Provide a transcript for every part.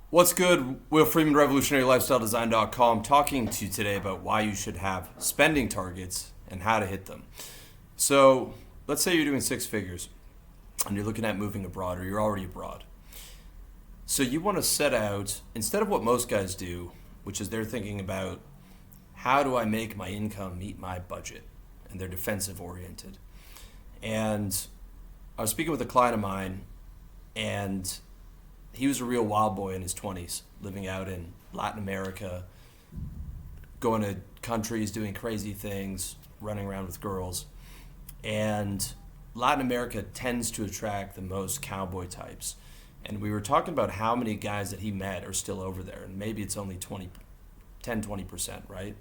What's good? Will Freemen, RevolutionaryLifestyleDesign.com, talking to you today about why you should have spending targets and how to hit them. So, let's say you're doing six figures and you're looking at moving abroad, or you're already abroad. So, you want to set out, instead of what most guys do, which is they're thinking about how do I make my income meet my budget, and they're defensive oriented. And I was speaking with a client of mine, and he was a real wild boy in his 20s, living out in Latin America, going to countries, doing crazy things, running around with girls. And Latin America tends to attract the most cowboy types. And we were talking about how many guys that he met are still over there. And maybe it's only 20%, right?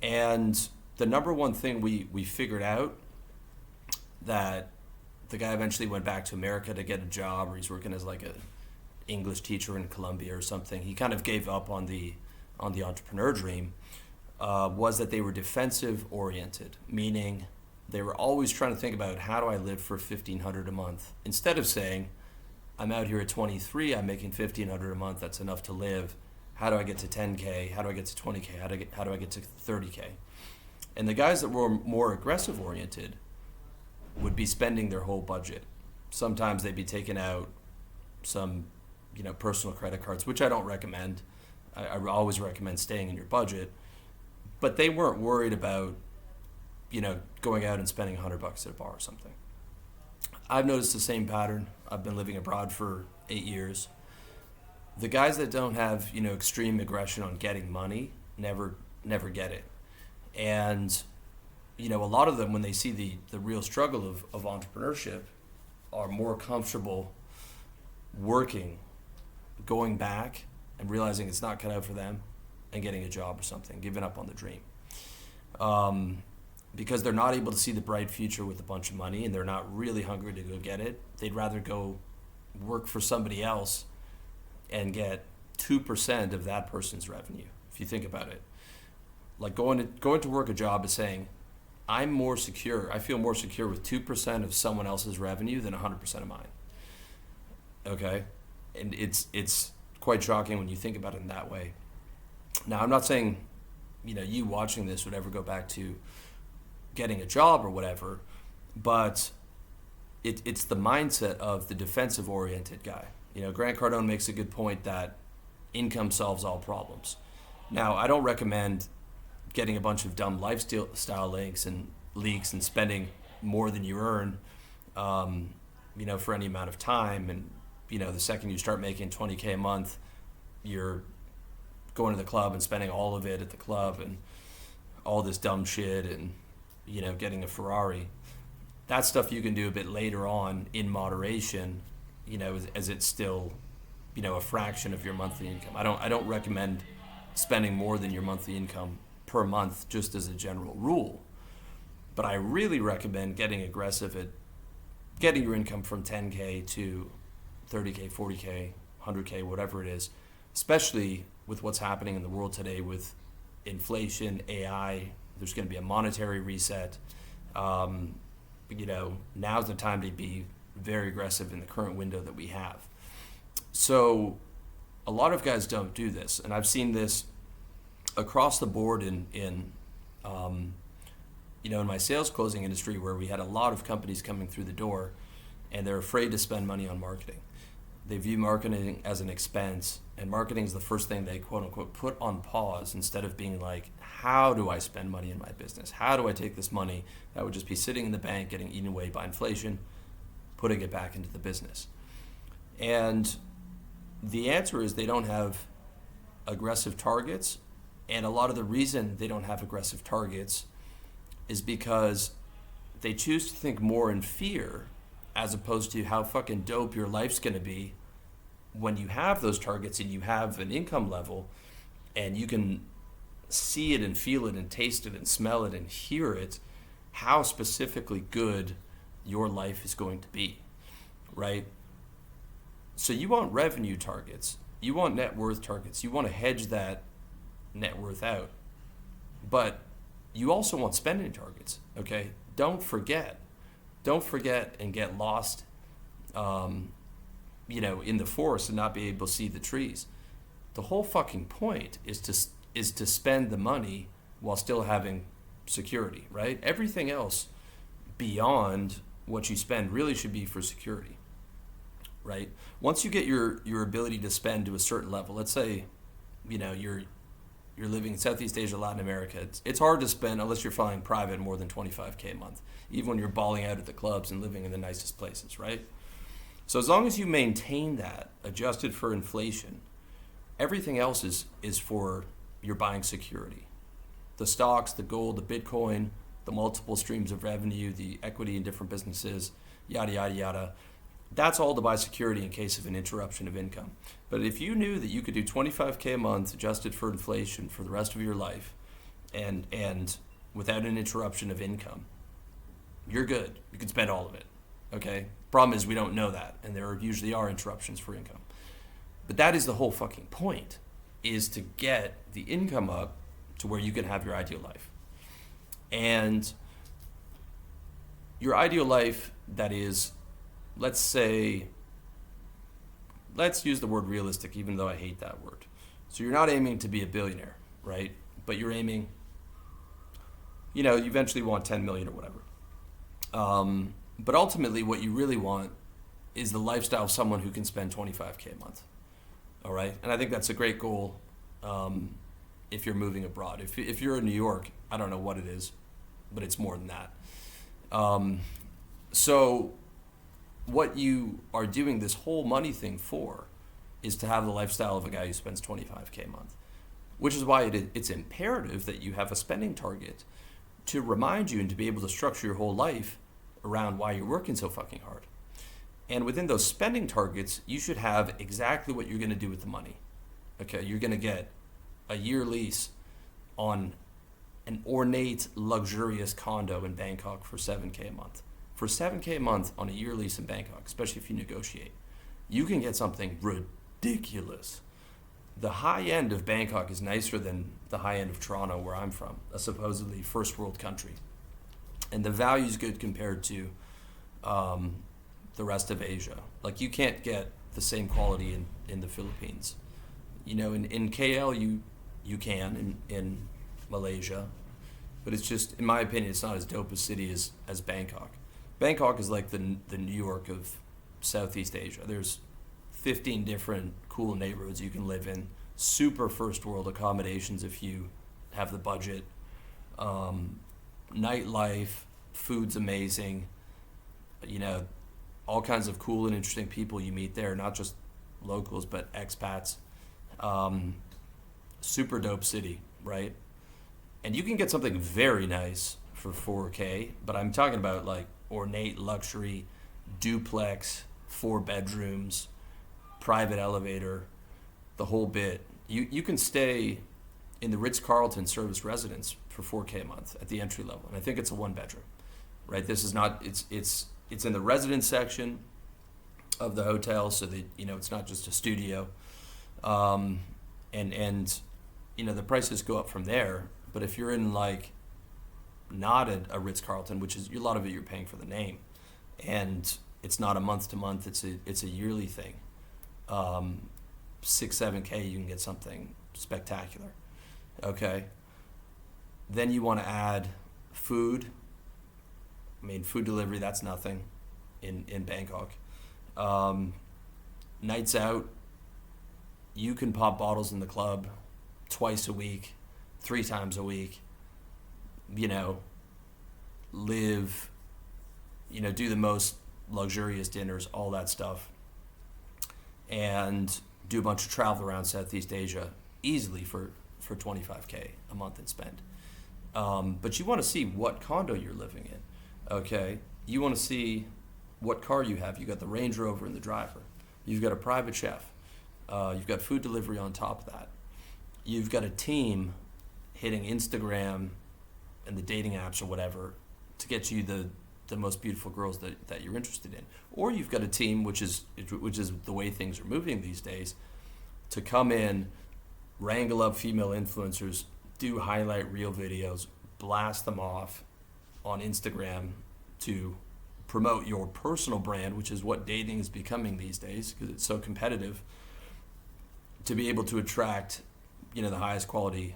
And the number one thing we figured out, that the guy eventually went back to America to get a job, or he's working as like a English teacher in Colombia or something. He kind of gave up on the entrepreneur dream. Was that they were defensive oriented, meaning they were always trying to think about how do I live for $1,500 a month, instead of saying I'm out here at 23, I'm making $1,500 a month, that's enough to live. How do I get to 10K? How do I get to 20K? How do I get to 30K? And the guys that were more aggressive oriented would be spending their whole budget. Sometimes they'd be taking out some personal credit cards, which I don't recommend. I always recommend staying in your budget. But they weren't worried about, going out and spending $100 at a bar or something. I've noticed the same pattern. I've been living abroad for 8 years. The guys that don't have, extreme aggression on getting money never get it. And, a lot of them, when they see the real struggle of entrepreneurship, are more comfortable working, going back and realizing it's not cut out for them, and getting a job or something, giving up on the dream. Because they're not able to see the bright future with a bunch of money, and they're not really hungry to go get it. They'd rather go work for somebody else and get 2% of that person's revenue, if you think about it. Like going to work a job is saying, I'm more secure. I feel more secure with 2% of someone else's revenue than 100% of mine. Okay? And it's quite shocking when you think about it in that way. Now, I'm not saying, you watching this would ever go back to getting a job or whatever, but it's the mindset of the defensive-oriented guy. Grant Cardone makes a good point that income solves all problems. Now, I don't recommend getting a bunch of dumb lifestyle leaks and spending more than you earn, for any amount of time. And, the second you start making 20K a month, you're going to the club and spending all of it at the club and all this dumb shit and, getting a Ferrari. That stuff you can do a bit later on in moderation, as it's still, a fraction of your monthly income. I don't recommend spending more than your monthly income per month, just as a general rule. But I really recommend getting aggressive at getting your income from 10K to 30K, 40K, 100K, whatever it is, especially with what's happening in the world today with inflation, AI. There's going to be a monetary reset. Now's the time to be very aggressive in the current window that we have. So a lot of guys don't do this, and I've seen this across the board in my sales closing industry, where we had a lot of companies coming through the door and they're afraid to spend money on marketing. They view marketing as an expense, and marketing is the first thing they quote unquote put on pause, instead of being like, how do I spend money in my business? How do I take this money that would just be sitting in the bank getting eaten away by inflation, putting it back into the business? And the answer is they don't have aggressive targets. And a lot of the reason they don't have aggressive targets is because they choose to think more in fear, as opposed to how fucking dope your life's going to be when you have those targets and you have an income level and you can see it and feel it and taste it and smell it and hear it, how specifically good your life is going to be, right? So you want revenue targets, you want net worth targets, you want to hedge that net worth out, but you also want spending targets. Okay, don't forget and get lost in the forest and not be able to see the trees. The whole fucking point is to spend the money while still having security, right? Everything else beyond what you spend really should be for security, right? Once you get your ability to spend to a certain level, let's say, you're living in Southeast Asia, Latin America, it's hard to spend unless you're flying private more than $25K a month, even when you're balling out at the clubs and living in the nicest places, right? So as long as you maintain that, adjusted for inflation, everything else is for your buying security. The stocks, the gold, the Bitcoin, the multiple streams of revenue, the equity in different businesses, yada, yada, yada. That's all to buy security in case of an interruption of income. But if you knew that you could do $25K a month adjusted for inflation for the rest of your life and without an interruption of income, you're good. You can spend all of it, okay? Problem is we don't know that, and there usually are interruptions for income. But that is the whole fucking point, is to get the income up to where you can have your ideal life. And your ideal life, that is, let's use the word realistic, even though I hate that word. So you're not aiming to be a billionaire, right? But you're aiming, you eventually want 10 million or whatever. But ultimately what you really want is the lifestyle of someone who can spend $25K a month. All right? And I think that's a great goal if you're moving abroad. If you're in New York, I don't know what it is, but it's more than that. So what you are doing this whole money thing for is to have the lifestyle of a guy who spends $25K a month, which is why it's imperative that you have a spending target to remind you and to be able to structure your whole life around why you're working so fucking hard. And within those spending targets, you should have exactly what you're going to do with the money. Okay, you're going to get a year lease on an ornate, luxurious condo in Bangkok for $7K a month. For $7K a month on a year lease in Bangkok, especially if you negotiate, you can get something ridiculous. The high end of Bangkok is nicer than the high end of Toronto, where I'm from, a supposedly first world country. And the value is good compared to the rest of Asia. Like, you can't get the same quality in the Philippines. In KL you can, in Malaysia, but it's just, in my opinion, it's not as dope a city as Bangkok. Bangkok is like the New York of Southeast Asia. There's 15 different cool neighborhoods you can live in, super first world accommodations if you have the budget. Nightlife, food's amazing, all kinds of cool and interesting people you meet there, not just locals, but expats. Super dope city, right? And you can get something very nice for $4K, but I'm talking about like ornate luxury, duplex, 4 bedrooms, private elevator, the whole bit. You can stay in the Ritz-Carlton service residence for $4K a month at the entry level, and I think it's a 1 bedroom, right? This is not, it's in the residence section of the hotel, so that it's not just a studio, and the prices go up from there. But if you're in like not a Ritz-Carlton, which is a lot of it you're paying for the name, and it's not a month to month, it's a yearly thing. 6-7K, you can get something spectacular. Okay. Then you want to add food. Food delivery, that's nothing in Bangkok. Nights out, you can pop bottles in the club twice a week, 3 times a week, live, do the most luxurious dinners, all that stuff, and do a bunch of travel around Southeast Asia easily for $25K a month and spend. But you want to see what condo you're living in, okay? You want to see what car you have. You got the Range Rover and the driver. You've got a private chef. You've got food delivery on top of that. You've got a team hitting Instagram and the dating apps or whatever to get you the most beautiful girls that you're interested in. Or you've got a team, which is the way things are moving these days, to come in, wrangle up female influencers, do highlight reel videos, blast them off on Instagram to promote your personal brand, which is what dating is becoming these days because it's so competitive, to be able to attract, the highest quality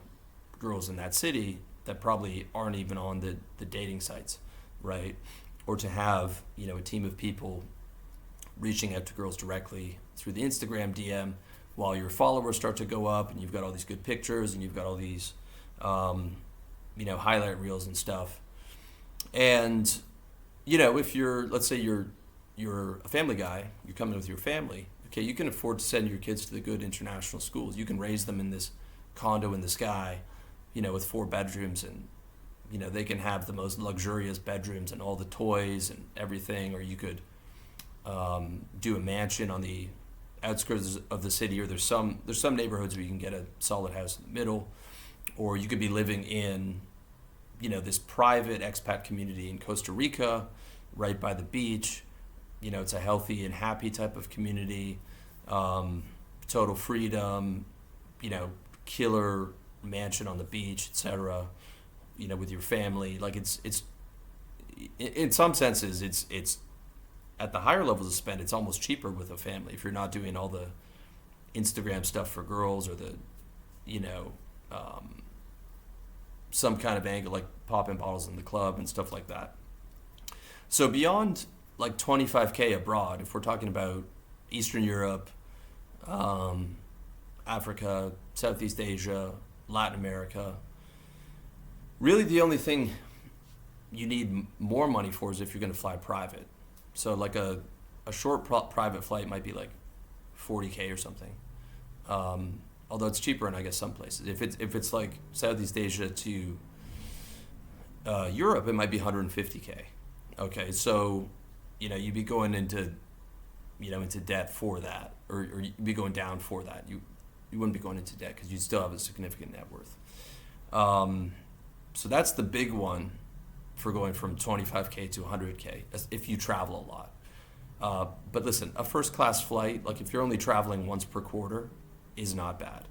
girls in that city that probably aren't even on the dating sites, right? Or to have, a team of people reaching out to girls directly through the Instagram DM while your followers start to go up and you've got all these good pictures and you've got all these, highlight reels and stuff. And, if let's say you're a family guy, you're coming with your family, okay, you can afford to send your kids to the good international schools. You can raise them in this condo in the sky, with 4 bedrooms, and, they can have the most luxurious bedrooms and all the toys and everything. Or you could do a mansion on the outskirts of the city, or there's some neighborhoods where you can get a solid house in the middle, or you could be living in, this private expat community in Costa Rica, right by the beach. It's a healthy and happy type of community, total freedom, killer mansion on the beach, etc. With your family. Like it's in some senses, it's at the higher levels of spend, it's almost cheaper with a family if you're not doing all the Instagram stuff for girls, or the, some kind of angle like popping bottles in the club and stuff like that. So beyond like 25K abroad, if we're talking about Eastern Europe, Africa, Southeast Asia, Latin America, really the only thing you need more money for is if you're going to fly private. So like a short private flight might be like 40K or something. Although it's cheaper in, I guess, some places. If it's like Southeast Asia to Europe, it might be 150K. Okay, so you'd be going into debt for that, or you'd be going down for that. You wouldn't be going into debt because you still have a significant net worth. So that's the big one for going from 25K to 100K if you travel a lot. But listen, a first class flight, like if you're only traveling once per quarter, is not bad.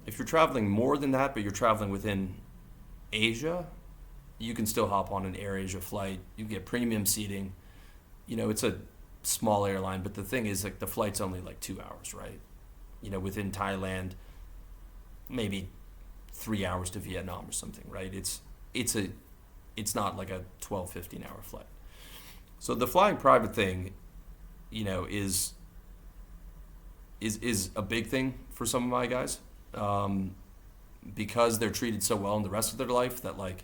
If you're traveling more than that, but you're traveling within Asia, you can still hop on an AirAsia flight. You get premium seating. It's a small airline, but the thing is, like, the flight's only like 2 hours, right? Within Thailand, maybe 3 hours to Vietnam or something, right? It's not like a 12, 15-hour flight. So the flying private thing, is a big thing for some of my guys, because they're treated so well in the rest of their life that, like,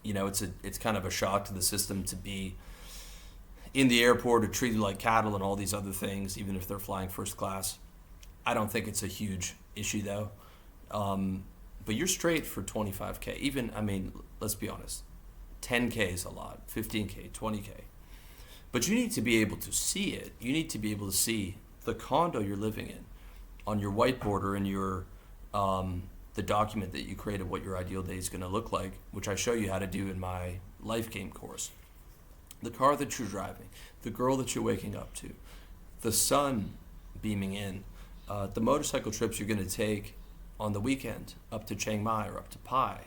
it's kind of a shock to the system to be in the airport or treated like cattle and all these other things, even if they're flying first class. I don't think it's a huge issue though. But you're straight for 25K. Let's be honest, 10K is a lot, 15K, 20K. But you need to be able to see it. You need to be able to see the condo you're living in on your whiteboard or in your the document that you created, what your ideal day is going to look like, which I show you how to do in my life game course. The car that you're driving, the girl that you're waking up to, the sun beaming in, the motorcycle trips you're going to take on the weekend up to Chiang Mai or up to Pai,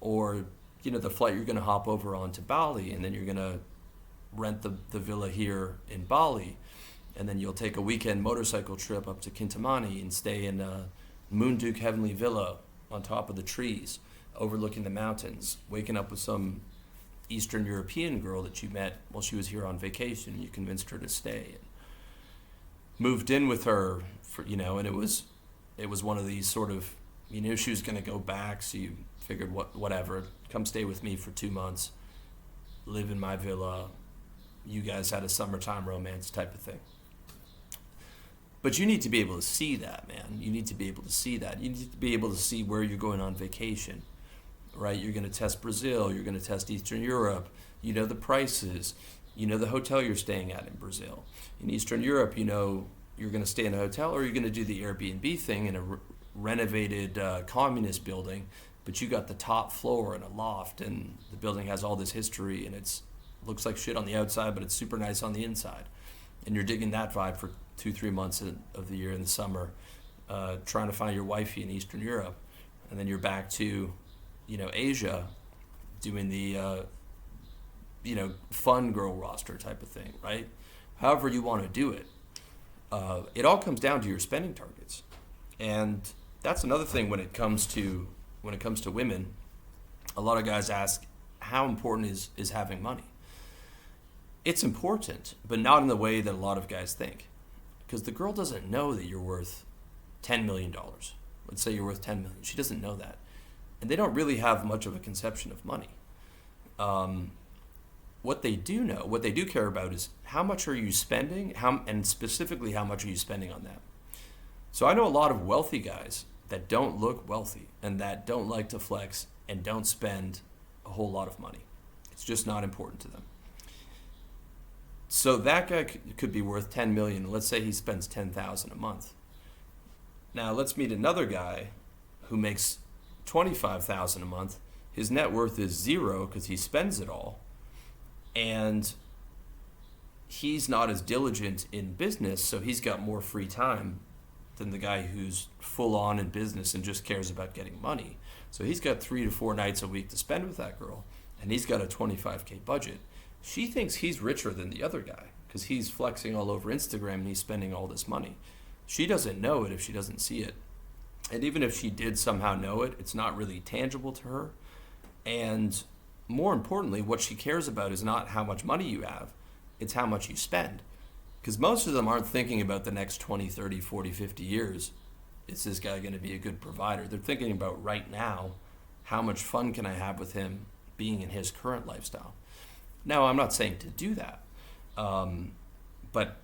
or the flight you're going to hop over on to Bali, and then you're going to rent the villa here in Bali, and then you'll take a weekend motorcycle trip up to Kintamani and stay in a Moon Duke Heavenly Villa on top of the trees overlooking the mountains, waking up with some Eastern European girl that you met while she was here on vacation. You convinced her to stay and moved in with her for, and it was one of these sort of, she was going to go back, so you figured whatever, come stay with me for 2 months, live in my villa. You guys had a summertime romance type of thing. But you need to be able to see that, man. You need to be able to see that. You need to be able to see where you're going on vacation, right? You're going to test Brazil. You're going to test Eastern Europe. The prices. The hotel you're staying at in Brazil. In Eastern Europe, you're going to stay in a hotel, or you're going to do the Airbnb thing in a renovated communist building, but you got the top floor and a loft, and the building has all this history, and looks like shit on the outside, but it's super nice on the inside. And you're digging that vibe for 2-3 months of the year in the summer, trying to find your wifey in Eastern Europe, and then you're back to, Asia, doing the fun girl roster type of thing, right? However you want to do it. It all comes down to your spending targets. And that's another thing when it comes to women. A lot of guys ask, how important is having money? It's important, but not in the way that a lot of guys think. Because the girl doesn't know that you're worth $10 million. Let's say you're worth $10 million. She doesn't know that. And they don't really have much of a conception of money. What they do care about is how much are you spending, and specifically how much are you spending on that. So I know a lot of wealthy guys that don't look wealthy and that don't like to flex and don't spend a whole lot of money. It's just not important to them. So that guy could be worth 10 million. Let's say he spends 10,000 a month. Now let's meet another guy who makes 25,000 a month. His net worth is zero because he spends it all. And he's not as diligent in business, so he's got more free time than the guy who's full on in business and just cares about getting money. So he's got 3 to 4 nights a week to spend with that girl, and he's got a $25K budget. She thinks he's richer than the other guy because he's flexing all over Instagram and he's spending all this money. She doesn't know it if she doesn't see it. And even if she did somehow know it, it's not really tangible to her. And more importantly, what she cares about is not how much money you have, it's how much you spend. Because most of them aren't thinking about the next 20, 30, 40, 50 years. Is this guy going to be a good provider? They're thinking about right now, how much fun can I have with him being in his current lifestyle? Now, I'm not saying to do that, but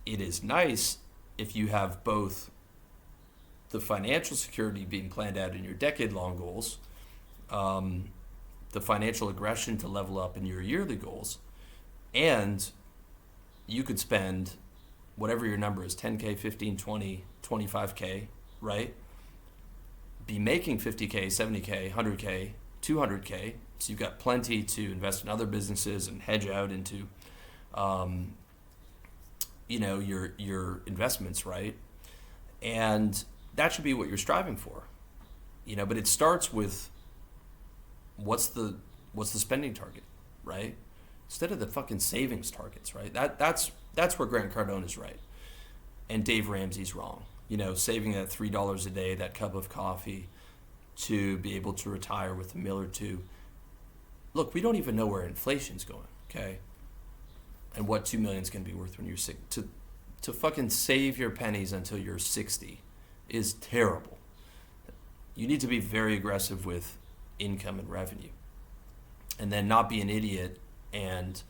it is nice if you have both the financial security being planned out in your decade-long goals, the financial aggression to level up in your yearly goals, and you could spend whatever your number is, 10K, 15, 20, 25K, right? Be making 50K, 70K, 100K, 200K. So you've got plenty to invest in other businesses and hedge out into, your investments, right? And that should be what you're striving for, But it starts with what's the spending target, right? Instead of the fucking savings targets, right? That's where Grant Cardone is right, and Dave Ramsey's wrong. Saving that $3 a day, that cup of coffee, to be able to retire with a meal or two. Look, we don't even know where inflation's going, okay? And what $2 million is going to be worth when you're sick. To fucking save your pennies until you're 60 is terrible. You need to be very aggressive with income and revenue, and then not be an idiot and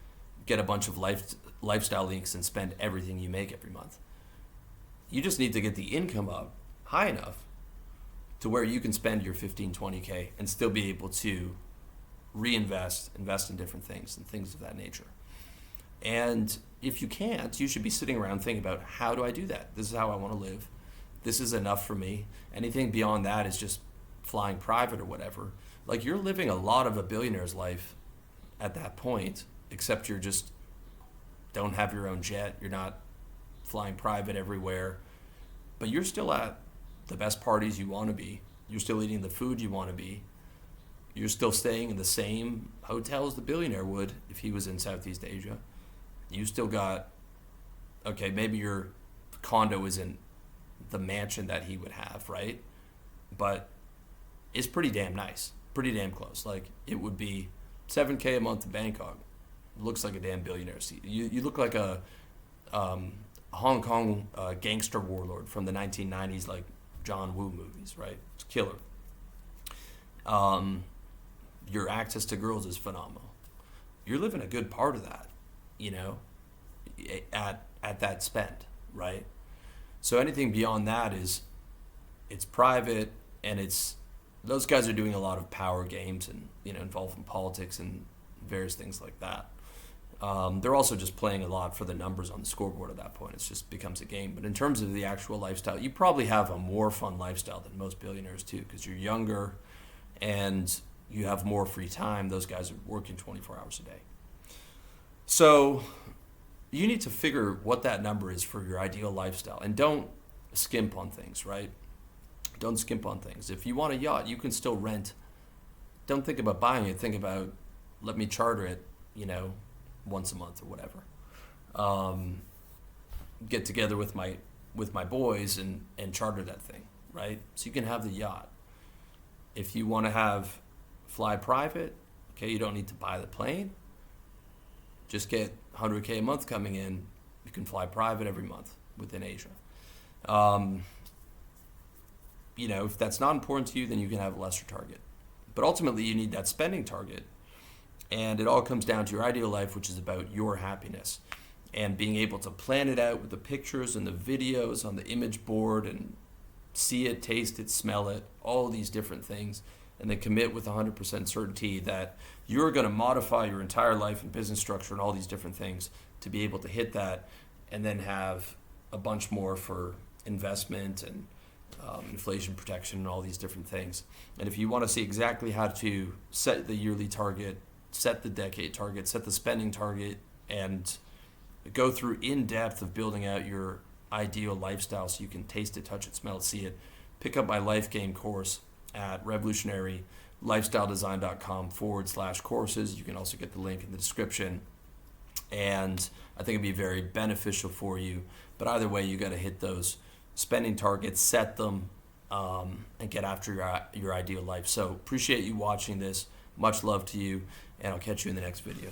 get a bunch of lifestyle links and spend everything you make every month. You just need to get the income up high enough to where you can spend your 15, 20K and still be able to invest in different things and things of that nature. And if you can't, you should be sitting around thinking about, how do I do that? This is how I want to live. This is enough for me. Anything beyond that is just flying private or whatever. Like, you're living a lot of a billionaire's life at that point, except you're just don't have your own jet. You're not flying private everywhere, but you're still at the best parties you want to be. You're still eating the food you want to be. You're still staying in the same hotels the billionaire would if he was in Southeast Asia. You still got, okay, maybe your condo isn't the mansion that he would have, right? But it's pretty damn nice, pretty damn close. Like, it would be $7K a month in Bangkok. Looks like a damn billionaire. You look like a Hong Kong gangster warlord from the 1990s, like John Woo movies, right? It's killer. Your access to girls is phenomenal. You're living a good part of that, at that spend, right? So anything beyond that it's private, and those guys are doing a lot of power games and, involved in politics and various things like that. They're also just playing a lot for the numbers on the scoreboard at that point. It just becomes a game. But in terms of the actual lifestyle, you probably have a more fun lifestyle than most billionaires too, because you're younger and you have more free time. Those guys are working 24 hours a day. So you need to figure what that number is for your ideal lifestyle, and don't skimp on things, right? Don't skimp on things. If you want a yacht, you can still rent. Don't think about buying it. Think about, let me charter it once a month or whatever. Get together with my boys and charter that thing, right? So you can have the yacht. If you want to fly private, okay, you don't need to buy the plane. Just get $100K a month coming in. You can fly private every month within Asia. If that's not important to you, then you can have a lesser target. But ultimately, you need that spending target. And it all comes down to your ideal life, which is about your happiness. And being able to plan it out with the pictures and the videos on the image board and see it, taste it, smell it, all these different things. And then commit with 100% certainty that you're going to modify your entire life and business structure and all these different things to be able to hit that, and then have a bunch more for investment and inflation protection and all these different things. And if you want to see exactly how to set the yearly target, set the decade target, set the spending target, and go through in depth of building out your ideal lifestyle so you can taste it, touch it, smell it, see it, pick up my Life Game course at revolutionarylifestyledesign.com/courses. You can also get the link in the description. And I think it'd be very beneficial for you. But either way, you got to hit those spending targets, set them, and get after your ideal life. So appreciate you watching this. Much love to you, and I'll catch you in the next video.